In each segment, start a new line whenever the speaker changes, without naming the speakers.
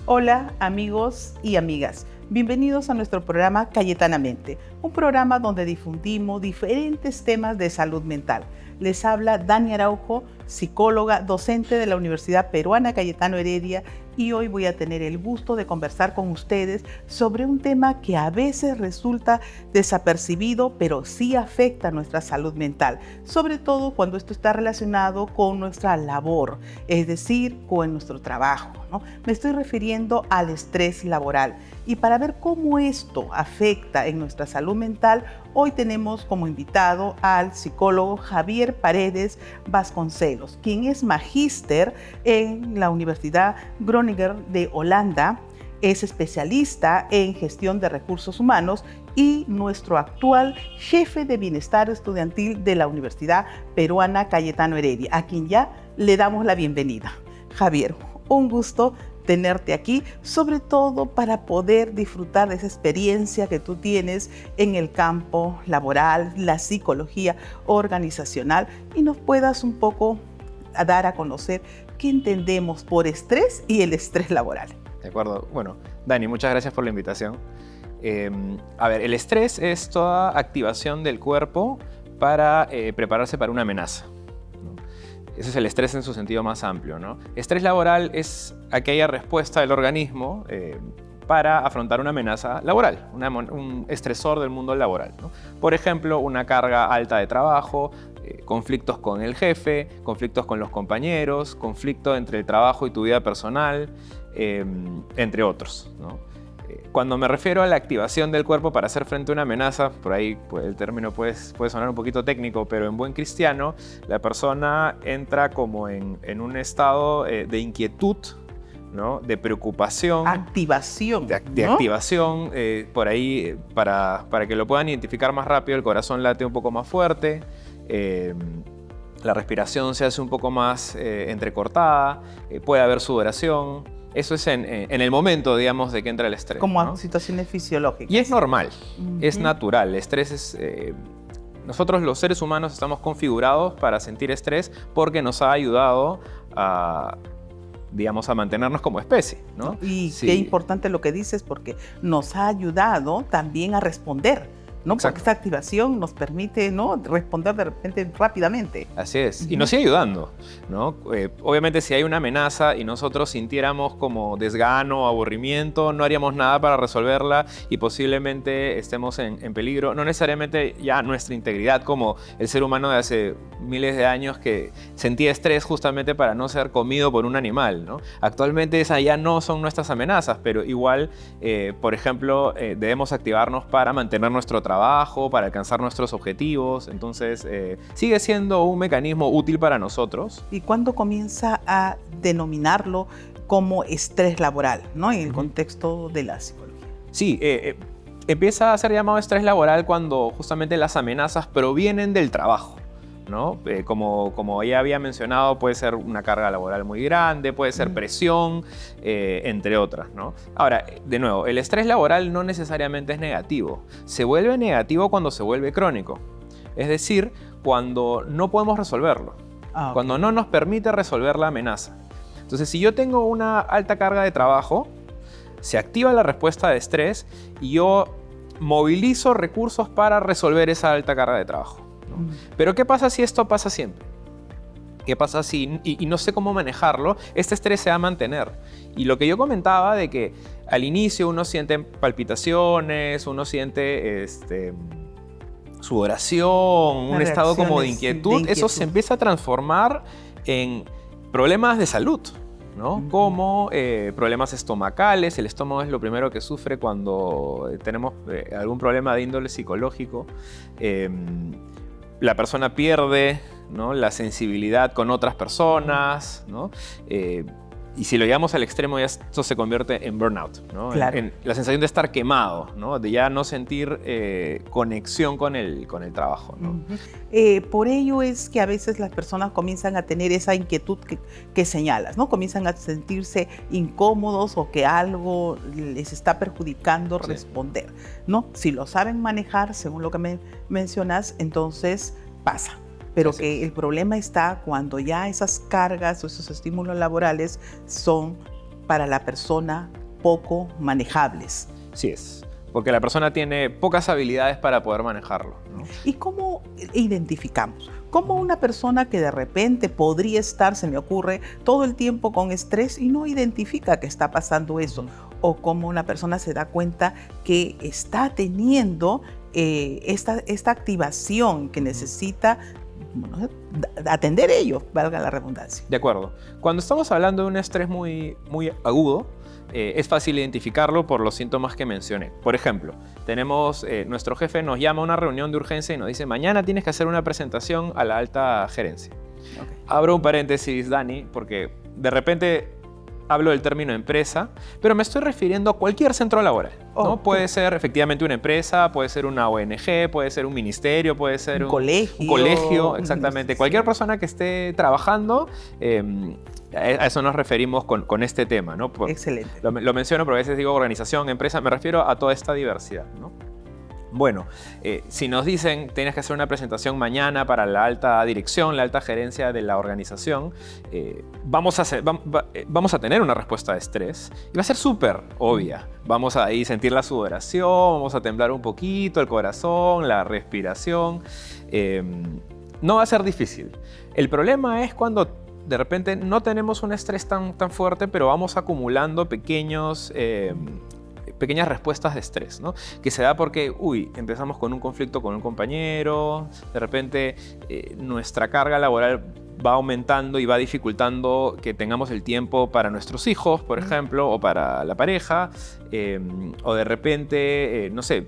Hola amigos y amigas, bienvenidos a nuestro programa Cayetanamente, un programa donde difundimos diferentes temas de salud mental. Les habla Dani Araujo, psicóloga, docente de la Universidad Peruana Cayetano Heredia, y hoy voy a tener el gusto de conversar con ustedes sobre un tema que a veces resulta desapercibido, pero sí afecta nuestra salud mental, sobre todo cuando esto está relacionado con nuestra labor, es decir, con nuestro trabajo, ¿no? Me estoy refiriendo al estrés laboral. Y para ver cómo esto afecta en nuestra salud mental, hoy tenemos como invitado al psicólogo Javier Paredes Vasconcelos, quien es magíster en la Universidad Groningen de Holanda, es especialista en gestión de recursos humanos y nuestro actual jefe de bienestar estudiantil de la Universidad Peruana Cayetano Heredia, a quien ya le damos la bienvenida. Javier, un gusto tenerte aquí, sobre todo para poder disfrutar de esa experiencia que tú tienes en el campo laboral, la psicología organizacional, y nos puedas un poco dar a conocer qué entendemos por estrés y el estrés laboral.
De acuerdo. Bueno, Dani, muchas gracias por la invitación. El estrés es toda activación del cuerpo para prepararse para una amenaza. Ese es el estrés en su sentido más amplio, ¿no? Estrés laboral es aquella respuesta del organismo para afrontar una amenaza laboral, un estresor del mundo laboral, ¿no? Por ejemplo, una carga alta de trabajo, conflictos con el jefe, conflictos con los compañeros, conflicto entre el trabajo y tu vida personal, entre otros, ¿no? Cuando me refiero a la activación del cuerpo para hacer frente a una amenaza, por ahí el término puede sonar un poquito técnico, pero en buen cristiano, la persona entra como en un estado de inquietud, ¿no? De preocupación.
Activación.
De
¿no?
activación, por ahí, para que lo puedan identificar más rápido, el corazón late un poco más fuerte, la respiración se hace un poco más entrecortada, puede haber sudoración. Eso es en el momento, digamos, de que entra el estrés.
Como
¿no?
situaciones fisiológicas.
Y es normal, es natural. El estrés es... nosotros los seres humanos estamos configurados para sentir estrés porque nos ha ayudado a mantenernos como especie, ¿no?
Y
sí.
Qué importante lo que dices, porque nos ha ayudado también a responder, ¿no?
Exacto.
Porque esta activación nos permite, ¿no?, responder de repente rápidamente.
Así es, y nos sigue ayudando, ¿no? Obviamente si hay una amenaza y nosotros sintiéramos como desgano o aburrimiento, no haríamos nada para resolverla y posiblemente estemos en peligro. No necesariamente ya nuestra integridad como el ser humano de hace miles de años que sentía estrés justamente para no ser comido por un animal, ¿no? Actualmente esas ya no son nuestras amenazas, pero igual, por ejemplo, debemos activarnos para mantener nuestro trabajo, para alcanzar nuestros objetivos. Entonces, sigue siendo un mecanismo útil para nosotros.
¿Y cuándo comienza a denominarlo como estrés laboral, ¿no?, en el contexto de la psicología?
Sí, empieza a ser llamado estrés laboral cuando justamente las amenazas provienen del trabajo, ¿no? Como ya había mencionado, puede ser una carga laboral muy grande, puede ser presión, entre otras, ¿no? Ahora, de nuevo, el estrés laboral no necesariamente es negativo. Se vuelve negativo cuando se vuelve crónico. Es decir, cuando no podemos resolverlo,
Okay.
cuando no nos permite resolver la amenaza. Entonces, si yo tengo una alta carga de trabajo, se activa la respuesta de estrés y yo movilizo recursos para resolver esa alta carga de trabajo, ¿no? Pero ¿qué pasa si esto pasa siempre? ¿Qué pasa si, y no sé cómo manejarlo? Este estrés se va a mantener. Y lo que yo comentaba de que al inicio uno siente palpitaciones, uno siente sudoración, un estado como de inquietud, eso se empieza a transformar en problemas de salud, ¿no? Como problemas estomacales. El estómago es lo primero que sufre cuando tenemos algún problema de índole psicológico. La persona pierde, ¿no?, la sensibilidad con otras personas, ¿no? Y si lo llevamos al extremo, ya esto se convierte en burnout, ¿no?
Claro.
En la sensación de estar quemado, ¿no? De ya no sentir conexión con el trabajo, ¿no?
Por ello es que a veces las personas comienzan a tener esa inquietud que señalas, ¿no? Comienzan a sentirse incómodos o que algo les está perjudicando responder, ¿no? Si lo saben manejar, según lo que me mencionas, entonces pasa. Pero que el problema está cuando ya esas cargas o esos estímulos laborales son para la persona poco manejables.
Sí es, porque la persona tiene pocas habilidades para poder manejarlo, ¿no?
¿Y cómo identificamos? ¿Cómo una persona que de repente podría estar, se me ocurre, todo el tiempo con estrés y no identifica que está pasando eso? ¿O cómo una persona se da cuenta que está teniendo esta activación que necesita atender ello, valga la redundancia?
De acuerdo. Cuando estamos hablando de un estrés muy agudo, es fácil identificarlo por los síntomas que mencioné. Por ejemplo, tenemos nuestro jefe nos llama a una reunión de urgencia y nos dice: mañana tienes que hacer una presentación a la alta gerencia. Okay. Abro un paréntesis, Dani, porque de repente hablo del término empresa, pero me estoy refiriendo a cualquier centro laboral, ¿no? Puede ser efectivamente una empresa, puede ser una ONG, puede ser un ministerio, puede ser un colegio, exactamente. Cualquier persona que esté trabajando, a eso nos referimos con este tema, ¿no?
Excelente.
Lo menciono porque a veces digo organización, empresa, me refiero a toda esta diversidad, ¿no? Bueno, si nos dicen tienes que hacer una presentación mañana para la alta dirección, la alta gerencia de la organización, vamos a tener una respuesta de estrés y va a ser súper obvia. Vamos a ahí sentir la sudoración, vamos a temblar un poquito el corazón, la respiración. No va a ser difícil. El problema es cuando de repente no tenemos un estrés tan fuerte, pero vamos acumulando pequeñas respuestas de estrés, ¿no? Que se da porque, empezamos con un conflicto con un compañero, de repente nuestra carga laboral va aumentando y va dificultando que tengamos el tiempo para nuestros hijos, por ejemplo, o para la pareja, o de repente, no sé,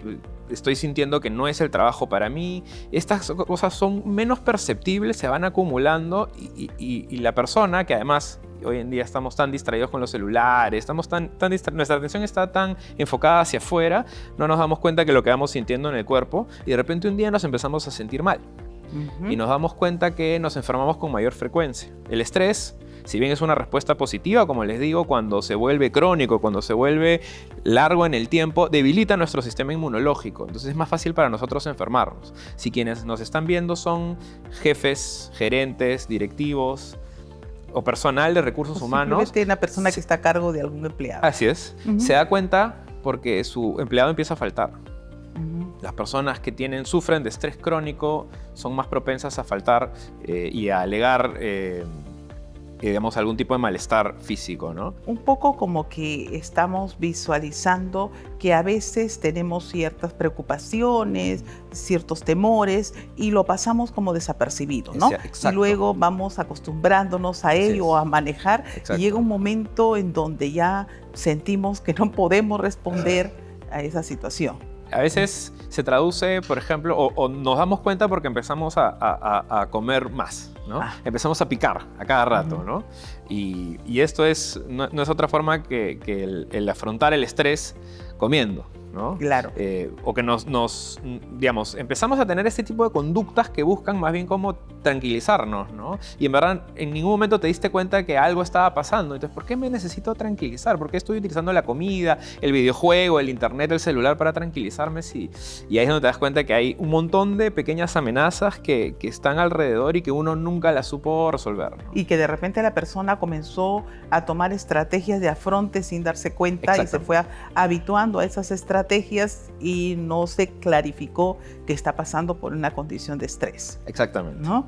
estoy sintiendo que no es el trabajo para mí. Estas cosas son menos perceptibles, se van acumulando y la persona que además hoy en día estamos tan distraídos con los celulares, nuestra atención está tan enfocada hacia afuera, no nos damos cuenta que lo que vamos sintiendo en el cuerpo y de repente un día nos empezamos a sentir mal. Y nos damos cuenta que nos enfermamos con mayor frecuencia. El estrés, si bien es una respuesta positiva, como les digo, cuando se vuelve crónico, cuando se vuelve largo en el tiempo, debilita nuestro sistema inmunológico. Entonces es más fácil para nosotros enfermarnos. Si quienes nos están viendo son jefes, gerentes, directivos o personal de recursos humanos.
Simplemente una persona que está a cargo de algún empleado.
Así es. Se da cuenta porque su empleado empieza a faltar. Las personas que sufren de estrés crónico son más propensas a faltar y a alegar digamos, algún tipo de malestar físico, ¿no?
Un poco como que estamos visualizando que a veces tenemos ciertas preocupaciones, ciertos temores y lo pasamos como desapercibido, ¿no?
Exacto.
Y luego vamos acostumbrándonos a ello, a manejar.
Exacto.
Y llega un momento en donde ya sentimos que no podemos responder a esa situación.
A veces se traduce, por ejemplo, o nos damos cuenta porque empezamos a comer más, ¿no? Empezamos a picar a cada rato, ¿no? Y esto no es otra forma que el afrontar el estrés comiendo, ¿no?
Claro.
O que digamos, empezamos a tener este tipo de conductas que buscan más bien como tranquilizarnos, ¿no? Y en verdad, en ningún momento te diste cuenta que algo estaba pasando. Entonces, ¿por qué me necesito tranquilizar? ¿Por qué estoy utilizando la comida, el videojuego, el internet, el celular para tranquilizarme? Y ahí es donde te das cuenta que hay un montón de pequeñas amenazas que están alrededor y que uno nunca las supo resolver, ¿no?
Y que de repente la persona comenzó a tomar estrategias de afronte sin darse cuenta y se fue habituando a esas estrategias y no se clarificó que está pasando por una condición de estrés.
Exactamente.
¿No?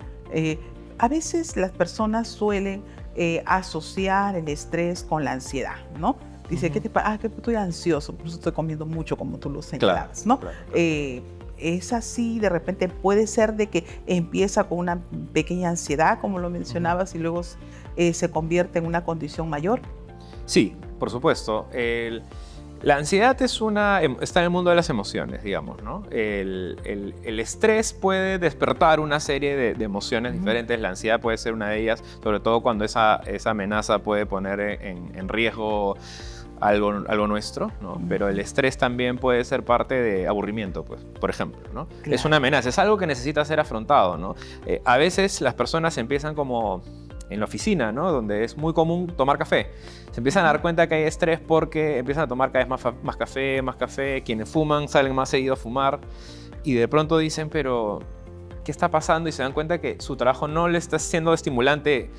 A veces las personas suelen asociar el estrés con la ansiedad, ¿no? Dice, ¿qué te pasa? Que estoy ansioso, por eso estoy comiendo mucho, como tú lo señalabas, ¿no?
Claro.
Es así, de repente puede ser de que empieza con una pequeña ansiedad, como lo mencionabas, y luego se convierte en una condición mayor.
Sí, por supuesto. La ansiedad está en el mundo de las emociones, digamos, ¿no? El estrés puede despertar una serie de emociones diferentes. La ansiedad puede ser una de ellas, sobre todo cuando esa amenaza puede poner en riesgo algo nuestro, ¿no? Pero el estrés también puede ser parte de aburrimiento, pues, por ejemplo, ¿no? Claro. Es una amenaza, es algo que necesita ser afrontado, ¿no? A veces las personas empiezan como en la oficina, ¿no? Donde es muy común tomar café. Se empiezan a dar cuenta que hay estrés porque empiezan a tomar cada vez más café. Quienes fuman salen más seguido a fumar y de pronto dicen, pero ¿qué está pasando? Y se dan cuenta que su trabajo no les está siendo estimulante,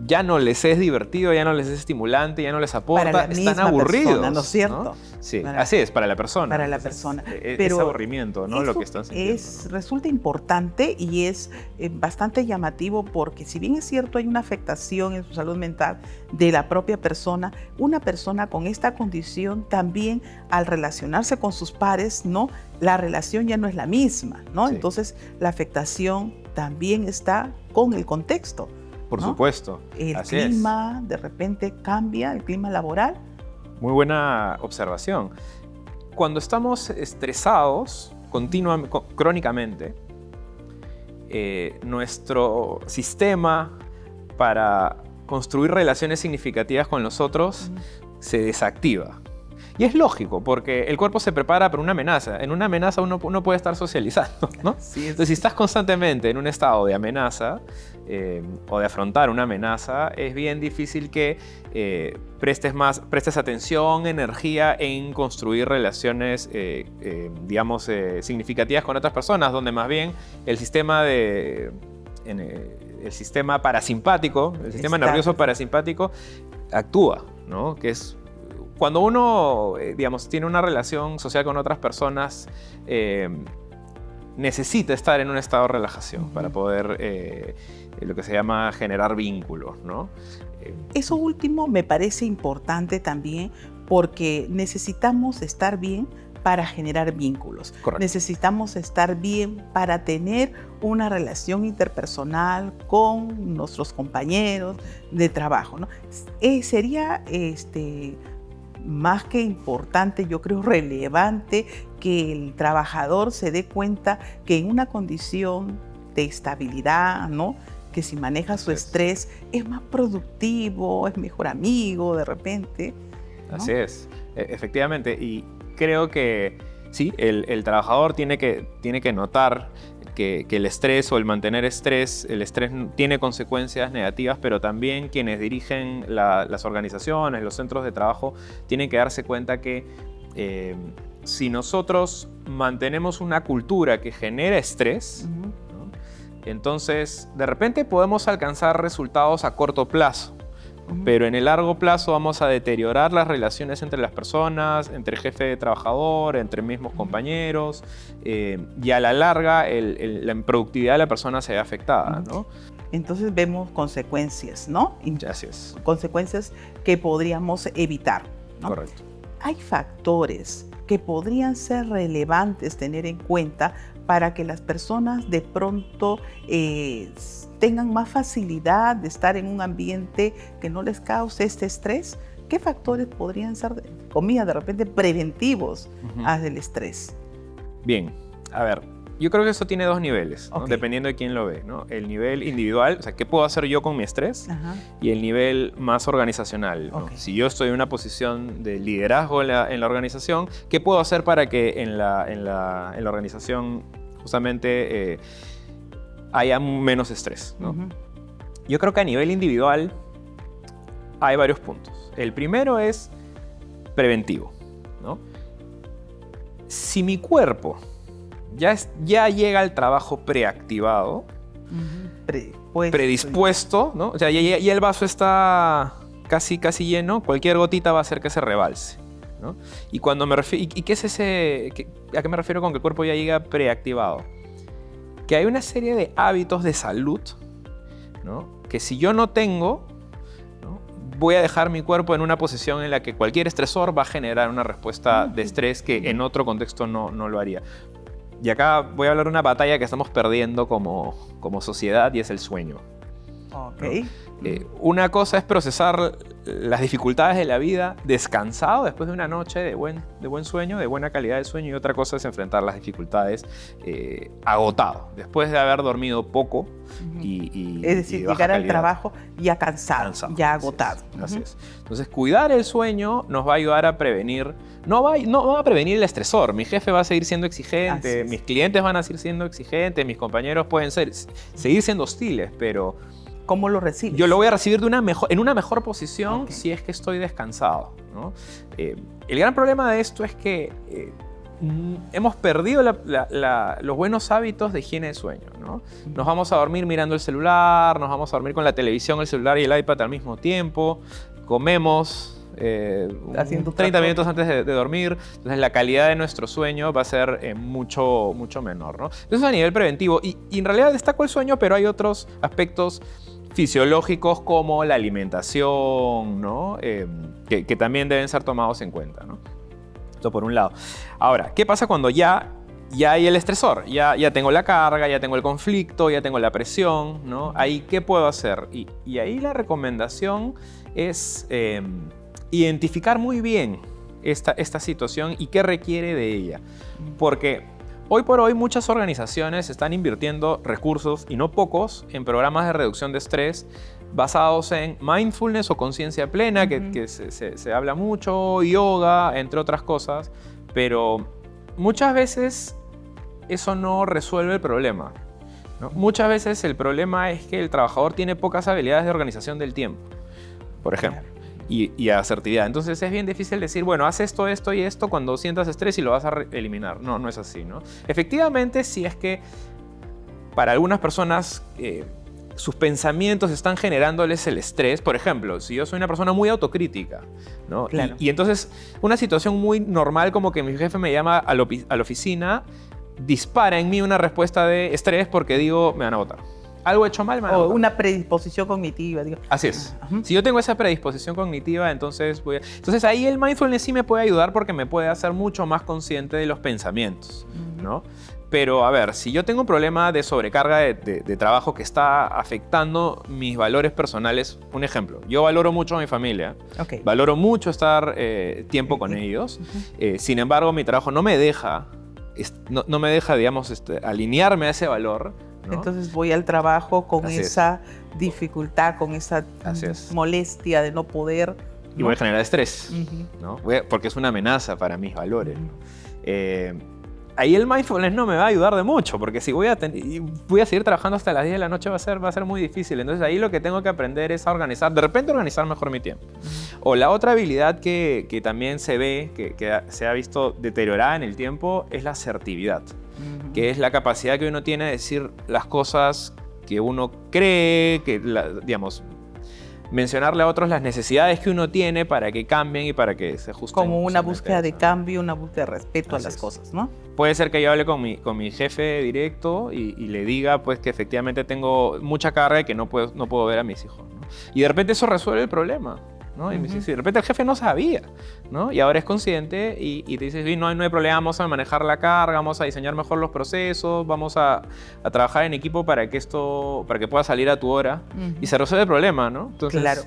ya no les es divertido, ya no les es estimulante, ya no les aporta, están aburridos.
Persona, ¿no es cierto?
¿No? Sí, así es, para la persona.
Para la persona.
Pero es aburrimiento, ¿no? Lo que están sintiendo.
Resulta importante y es bastante llamativo porque si bien es cierto hay una afectación en su salud mental de la propia persona, una persona con esta condición también al relacionarse con sus pares, ¿no? La relación ya no es la misma, ¿no? Sí. Entonces la afectación también está con el contexto.
Por supuesto.
El clima de repente cambia, el clima laboral.
Muy buena observación. Cuando estamos estresados crónicamente, nuestro sistema para construir relaciones significativas con los otros se desactiva. Y es lógico, porque el cuerpo se prepara para una amenaza. En una amenaza uno puede estar socializando, ¿no? Sí, entonces, si estás constantemente en un estado de amenaza o de afrontar una amenaza, es bien difícil que prestes atención, energía en construir relaciones, digamos, significativas con otras personas, donde más bien el sistema parasimpático, el sistema nervioso parasimpático actúa, ¿no? Que es cuando uno, digamos, tiene una relación social con otras personas, necesita estar en un estado de relajación para poder, lo que se llama, generar vínculos, ¿no?
Eso último me parece importante también porque necesitamos estar bien para generar vínculos.
Correcto.
Necesitamos estar bien para tener una relación interpersonal con nuestros compañeros de trabajo, ¿no? Sería más que importante, yo creo relevante, que el trabajador se dé cuenta que en una condición de estabilidad, ¿no? Que si maneja su estrés es más productivo, es mejor amigo de repente, ¿no?
Así es, efectivamente. Y creo que sí, el trabajador tiene que notar que el estrés o el mantener el estrés tiene consecuencias negativas, pero también quienes dirigen las organizaciones, los centros de trabajo, tienen que darse cuenta que si nosotros mantenemos una cultura que genera estrés, ¿no? Entonces de repente podemos alcanzar resultados a corto plazo. Pero en el largo plazo vamos a deteriorar las relaciones entre las personas, entre jefe y trabajador, entre mismos compañeros, y a la larga la productividad de la persona se ve afectada, ¿no?
Entonces vemos consecuencias, ¿no?
Así es.
Consecuencias que podríamos evitar, ¿no?
Correcto.
Hay factores que podrían ser relevantes tener en cuenta para que las personas de pronto tengan más facilidad de estar en un ambiente que no les cause este estrés. ¿Qué factores podrían ser, de repente, preventivos del estrés?
Bien, a ver, yo creo que eso tiene dos niveles, ¿no? Dependiendo de quién lo ve, ¿no? El nivel individual, o sea, ¿qué puedo hacer yo con mi estrés? Y el nivel más organizacional, ¿no? Si yo estoy en una posición de liderazgo en la organización, ¿qué puedo hacer para que en la organización justamente haya menos estrés, ¿no? Yo creo que a nivel individual hay varios puntos. El primero es preventivo, ¿no? Si mi cuerpo ya llega al trabajo preactivado, predispuesto, ¿no? O sea, ya el vaso está casi lleno, cualquier gotita va a hacer que se rebalse, ¿no? Y cuando me refiero, ¿y qué es a qué me refiero con que el cuerpo ya llega preactivado? Que hay una serie de hábitos de salud, ¿no? Que si yo no tengo, ¿no? Voy a dejar mi cuerpo en una posición en la que cualquier estresor va a generar una respuesta de estrés que en otro contexto no lo haría. Y acá voy a hablar de una batalla que estamos perdiendo como sociedad, y es el sueño.
Ok.
¿no? Una cosa es procesar las dificultades de la vida descansado después de una noche de buen sueño, de buena calidad de sueño, y otra cosa es enfrentar las dificultades agotado, después de haber dormido poco
es decir,
y de baja
llegar al
calidad.
trabajo ya cansado, ya agotado.
Así es. Entonces, cuidar el sueño nos va a ayudar a prevenir, no va a prevenir el estresor. Mi jefe va a seguir siendo exigente, mis clientes van a seguir siendo exigentes, mis compañeros pueden seguir siendo hostiles, pero
¿cómo lo recibes?
yo lo voy a recibir en una mejor posición si es que estoy descansado, ¿no? El gran problema de esto es que hemos perdido los buenos hábitos de higiene de sueño, ¿no? Nos vamos a dormir mirando el celular, nos vamos a dormir con la televisión, el celular y el iPad al mismo tiempo, comemos 30 minutos antes de dormir, entonces la calidad de nuestro sueño va a ser mucho menor, ¿no? Eso es a nivel preventivo y en realidad destaco el sueño, pero hay otros aspectos fisiológicos como la alimentación, ¿no? Que también deben ser tomados en cuenta, ¿no? Esto por un lado. Ahora, ¿qué pasa cuando ya hay el estresor? Ya tengo la carga, ya tengo el conflicto, ya tengo la presión, ¿no? Ahí, ¿qué puedo hacer? Y ahí la recomendación es identificar muy bien esta situación y qué requiere de ella. Porque hoy por hoy muchas organizaciones están invirtiendo recursos, y no pocos, en programas de reducción de estrés basados en mindfulness o conciencia plena, que se habla mucho, yoga, entre otras cosas, pero muchas veces eso no resuelve el problema, ¿no? Muchas veces el problema es que el trabajador tiene pocas habilidades de organización del tiempo, por ejemplo, y asertividad. Entonces es bien difícil decir, bueno, haz esto, esto y esto cuando sientas estrés y lo vas a eliminar. No es así, ¿no? Efectivamente, si es que para algunas personas sus pensamientos están generándoles el estrés. Por ejemplo, si yo soy una persona muy autocrítica, ¿no?
Claro.
Y entonces una situación muy normal como que mi jefe me llama a la oficina dispara en mí una respuesta de estrés porque digo, me van a votar. Algo hecho mal, me van a
O
votar.
una predisposición cognitiva. Digo.
Así es. Si yo tengo esa predisposición cognitiva, entonces entonces ahí el mindfulness sí me puede ayudar porque me puede hacer mucho más consciente de los pensamientos, ¿no? Pero a ver, si yo tengo un problema de sobrecarga de trabajo que está afectando mis valores personales, un ejemplo, yo valoro mucho a mi familia, valoro mucho estar tiempo con ellos, sin embargo mi trabajo no me deja, digamos, alinearme a ese valor, ¿no?
Entonces voy al trabajo con esa dificultad, con esa molestia de no poder.
Y voy a generar estrés, ¿no? Porque es una amenaza para mis valores, ¿no? Ahí el mindfulness no me va a ayudar de mucho, porque si voy a seguir trabajando hasta las 10 de la noche va a ser muy difícil. Entonces ahí lo que tengo que aprender es a organizar mejor mi tiempo. O la otra habilidad que también se ve, que se ha visto deteriorada en el tiempo, es la asertividad, que es la capacidad que uno tiene de decir las cosas que uno cree, digamos, mencionarle a otros las necesidades que uno tiene para que cambien y para que se ajusten.
Como una búsqueda de cambio, una búsqueda de respeto a las cosas, ¿no?
Puede ser que yo hable con mi jefe directo y le diga pues, que efectivamente tengo mucha carga y que no puedo ver a mis hijos, ¿no? Y de repente eso resuelve el problema, ¿no? Y de repente el jefe no sabía, ¿no? Y ahora es consciente y te dice, sí, no hay problema, vamos a manejar la carga, vamos a diseñar mejor los procesos, vamos a trabajar en equipo para que pueda salir a tu hora y se resuelve el problema, ¿no? Entonces,
claro.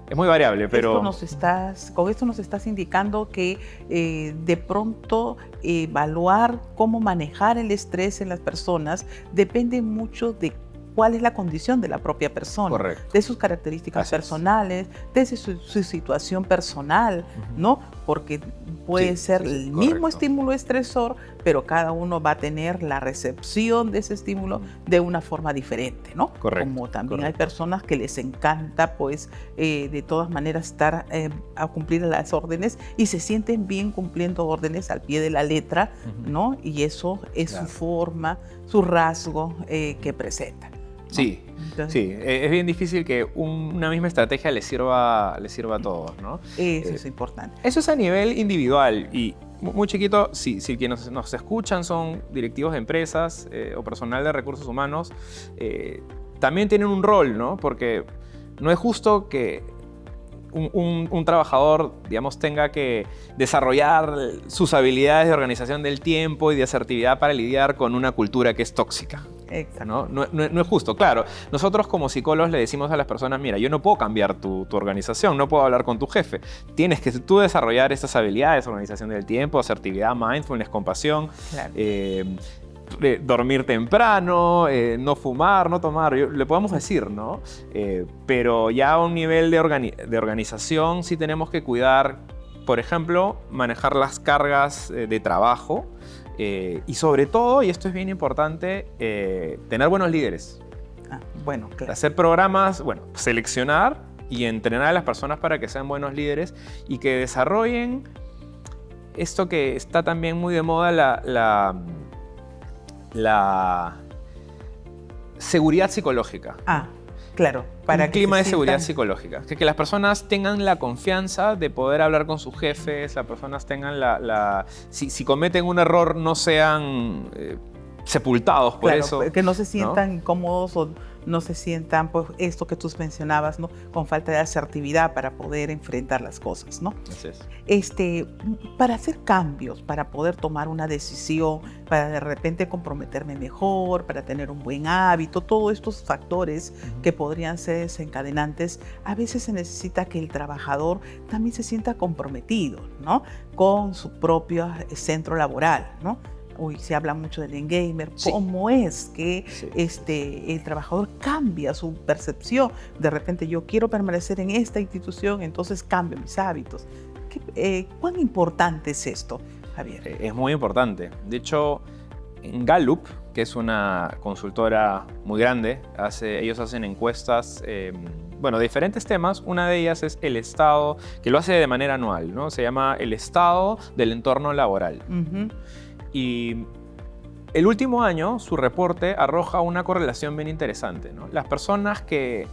Es muy variable, pero...
Con esto nos estás indicando que de pronto evaluar cómo manejar el estrés en las personas depende mucho de cuál es la condición de la propia persona,
correcto,
de sus características personales, de su situación personal, ¿no? Porque puede ser el mismo estímulo estresor, pero cada uno va a tener la recepción de ese estímulo de una forma diferente, ¿no?
Correcto.
Como también hay personas que les encanta, pues, de todas maneras estar a cumplir las órdenes y se sienten bien cumpliendo órdenes al pie de la letra, ¿no? Y eso es su forma, su rasgo que presenta, ¿no?
Sí, entonces, sí, es bien difícil que una misma estrategia le sirva a todos, ¿no?
Eso es importante.
Eso es a nivel individual y muy chiquito, si quienes nos escuchan son directivos de empresas o personal de recursos humanos, también tienen un rol, ¿no? Porque no es justo que un trabajador, digamos, tenga que desarrollar sus habilidades de organización del tiempo y de asertividad para lidiar con una cultura que es tóxica,
Exacto.
No es justo. Claro, nosotros como psicólogos le decimos a las personas, mira, yo no puedo cambiar tu organización, no puedo hablar con tu jefe. Tienes que tú desarrollar estas habilidades, organización del tiempo, asertividad, mindfulness, compasión,
Claro.
Dormir temprano, no fumar, no tomar, le podemos decir, ¿no? Pero ya a un nivel de organización sí tenemos que cuidar, por ejemplo, manejar las cargas de trabajo y sobre todo, y esto es bien importante, tener buenos líderes.
Bueno, claro.
Hacer programas, seleccionar y entrenar a las personas para que sean buenos líderes y que desarrollen esto que está también muy de moda, la seguridad psicológica.
Claro.
Para un clima de seguridad psicológica. Que las personas tengan la confianza de poder hablar con sus jefes, las personas tengan si cometen un error no sean sepultados por eso.
Que no se sientan incómodos o no se sientan, pues, esto que tú mencionabas, ¿no? Con falta de asertividad para poder enfrentar las cosas, ¿no?
Así es.
Para hacer cambios, para poder tomar una decisión, para de repente comprometerme mejor, para tener un buen hábito, todos estos factores que podrían ser desencadenantes, a veces se necesita que el trabajador también se sienta comprometido, ¿no? Con su propio centro laboral, ¿no? Hoy se habla mucho del engagement,
sí.
¿Cómo es que
sí.
el trabajador cambia su percepción? De repente yo quiero permanecer en esta institución, entonces cambio mis hábitos. ¿Cuán importante es esto, Javier?
Es muy importante. De hecho, en Gallup, que es una consultora muy grande, ellos hacen encuestas de diferentes temas. Una de ellas es el estado, que lo hace de manera anual, ¿no? Se llama el estado del entorno laboral. Y el último año, su reporte arroja una correlación bien interesante, ¿no? Las personas que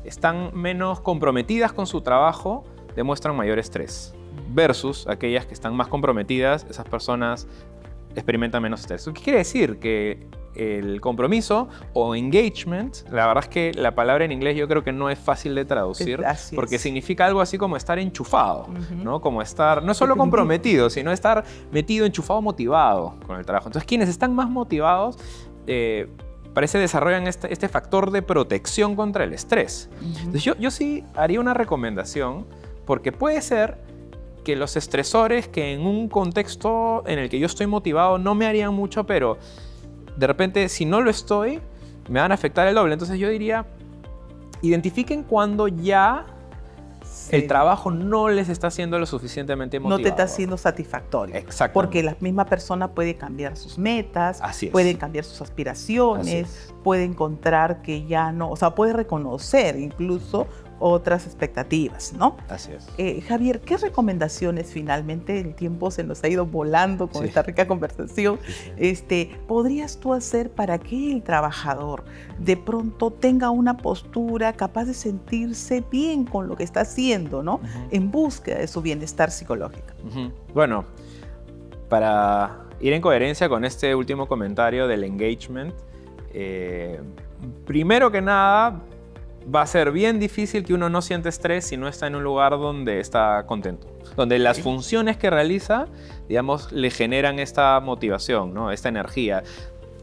están menos comprometidas con su trabajo demuestran mayor estrés, versus aquellas que están más comprometidas, esas personas experimentan menos estrés. ¿Qué quiere decir? Que el compromiso o engagement, la verdad es que la palabra en inglés yo creo que no es fácil de traducir, porque significa algo así como estar enchufado, ¿no? Como estar, no solo comprometido, sino estar metido, enchufado, motivado con el trabajo. Entonces, quienes están más motivados parece desarrollan este factor de protección contra el estrés. Entonces, yo sí haría una recomendación, porque puede ser que los estresores que en un contexto en el que yo estoy motivado no me harían mucho, pero de repente, si no lo estoy, me van a afectar el doble. Entonces yo diría, identifiquen cuando ya el trabajo no les está siendo lo suficientemente motivador.
No te está siendo satisfactorio.
Exacto.
Porque la misma persona puede cambiar sus metas, puede cambiar sus aspiraciones, puede encontrar que ya no, o sea, puede reconocer incluso otras expectativas, ¿no?
Así es.
Javier, ¿qué recomendaciones finalmente? El tiempo se nos ha ido volando con esta rica conversación. ¿Podrías tú hacer para que el trabajador de pronto tenga una postura capaz de sentirse bien con lo que está haciendo, ¿no? En búsqueda de su bienestar psicológico.
Bueno, para ir en coherencia con este último comentario del engagement, primero que nada, va a ser bien difícil que uno no siente estrés si no está en un lugar donde está contento, donde las funciones que realiza, digamos, le generan esta motivación, ¿no? Esta energía.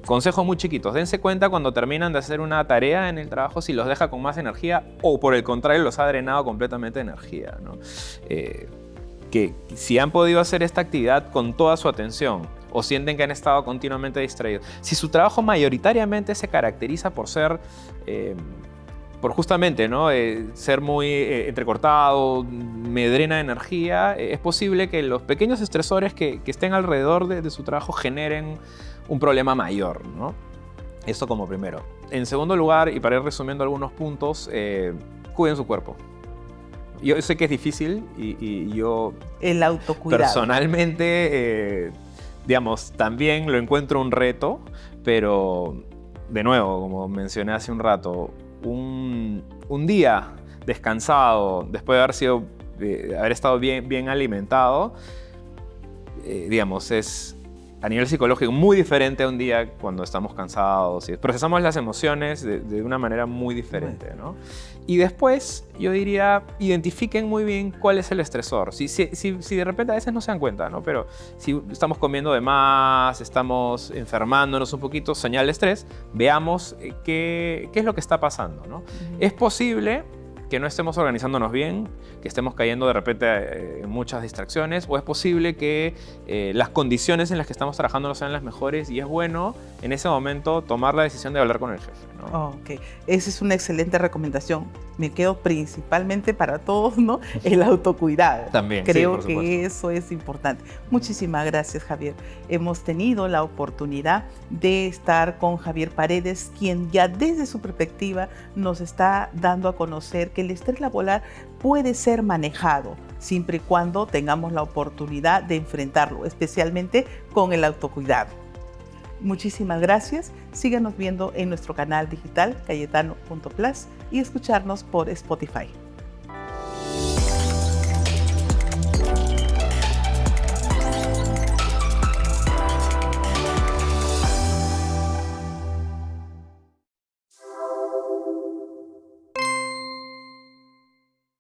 Consejos muy chiquitos: dense cuenta cuando terminan de hacer una tarea en el trabajo si los deja con más energía o por el contrario los ha drenado completamente de energía, ¿no? Que si han podido hacer esta actividad con toda su atención o sienten que han estado continuamente distraídos, si su trabajo mayoritariamente se caracteriza por ser por justamente, ¿no? Ser muy entrecortado, me drena energía, es posible que los pequeños estresores que estén alrededor de su trabajo generen un problema mayor, ¿no? Esto como primero. En segundo lugar, y para ir resumiendo algunos puntos, cuiden su cuerpo. Yo sé que es difícil y yo
el autocuidado
personalmente, digamos, también lo encuentro un reto, pero de nuevo, como mencioné hace un rato, un día descansado, después de haber estado bien alimentado, digamos, es a nivel psicológico muy diferente a un día cuando estamos cansados. Y procesamos las emociones de una manera muy diferente, ¿no? Y después, yo diría, identifiquen muy bien cuál es el estresor. Si de repente a veces no se dan cuenta, ¿no? Pero si estamos comiendo de más, estamos enfermándonos un poquito, señal de estrés, veamos qué es lo que está pasando, ¿no? Es posible que no estemos organizándonos bien, que estemos cayendo de repente en muchas distracciones, o es posible que las condiciones en las que estamos trabajando no sean las mejores y es bueno en ese momento tomar la decisión de hablar con el jefe, ¿no?
Ok, esa es una excelente recomendación. Me quedo principalmente para todos, ¿no? El autocuidado.
También,
creo
sí, por
que eso es importante. Muchísimas gracias, Javier. Hemos tenido la oportunidad de estar con Javier Paredes, quien ya desde su perspectiva nos está dando a conocer que el estrés laboral puede ser manejado siempre y cuando tengamos la oportunidad de enfrentarlo, especialmente con el autocuidado. Muchísimas gracias. Síganos viendo en nuestro canal digital cayetano.plus y escucharnos por Spotify.